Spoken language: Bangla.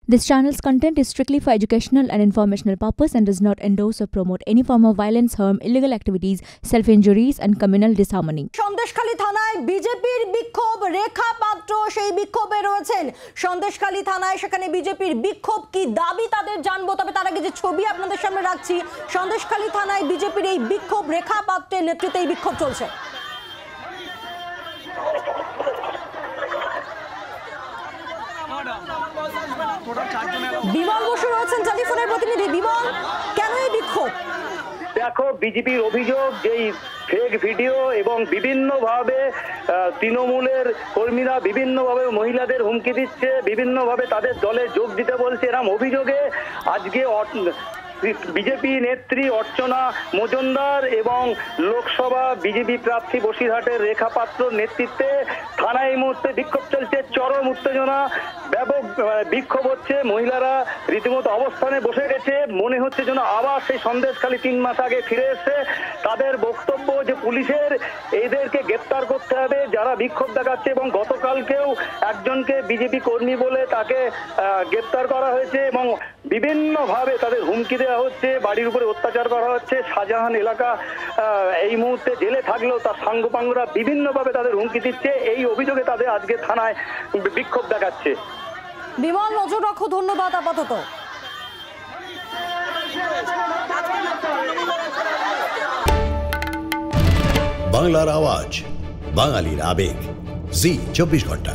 This channel's content is strictly for educational and informational purpose and does not endorse or promote any form of violence, harm, illegal activities, self-injuries and communal disharmony. Sandeshkhali থানায় বিজেপির বিক্ষোভ রেখা পাত্র সেই বিক্ষোভে রয়েছেন। সন্দেশখালী থানায় সেখানে বিজেপির বিক্ষোভ কি দাবি তাদের জানবো, তবে তার আগে যে ছবি আপনাদের সামনে রাখছি, সন্দেশখালী থানায় বিজেপির এই বিক্ষোভ রেখা পাত্রের নেতৃত্বে এই বিক্ষোভ চলছে। বিমল বসু রয়েছেন টেলিফোনের প্রতিনিধি। বিমল, কেন এই বিক্ষোভ? দেখো, বিজেপির অভিযোগ যে ফেক ভিডিও এবং বিভিন্নভাবে তৃণমূলের কর্মীরা বিভিন্নভাবে মহিলাদের হুমকি দিচ্ছে, বিভিন্নভাবে তাদের দলে যোগ দিতে বলছে। এরকম অভিযোগে আজকে বিজেপি নেত্রী অর্চনা মজুমদার এবং লোকসভা বিজেপি প্রার্থী বসিরহাটের রেখা পাত্র নেতৃত্বে থানায় এই মুহূর্তে বিক্ষোভ চলছে। চরম উত্তেজনা, ব্যাপক বিক্ষোভ হচ্ছে। মহিলারা রীতিমতো অবস্থানে বসে গেছে, মনে হচ্ছে যেন আবার সেই সন্দেশখালী 3 মাস আগে ফিরে এসছে। তাদের বক্তব্য যে পুলিশের এদেরকে গ্রেপ্তার করতে হবে যারা বিক্ষোভ দেখাচ্ছে, এবং গতকালকেও একজনকে বিজেপি কর্মী বলে তাকে গ্রেপ্তার করা হয়েছে এবং বিভিন্নভাবে তাদের হুমকি দেওয়া হচ্ছে, বাড়ির উপরে অত্যাচার করা হচ্ছে। শাহজাহান এলাকা এই মুহূর্তে জেলে থাকলেও তার সাঙ্গপাঙ্গরা বিভিন্নভাবে তাদের হুমকি দিচ্ছে। এই অভিযোগে তাদের আজকে থানায় বিক্ষোভ দেখাচ্ছে। বিমল, নজর রাখো, ধন্যবাদ। আপাতত বাংলার আওয়াজ, বাঙালির আবেগ, জি 24 ঘন্টা।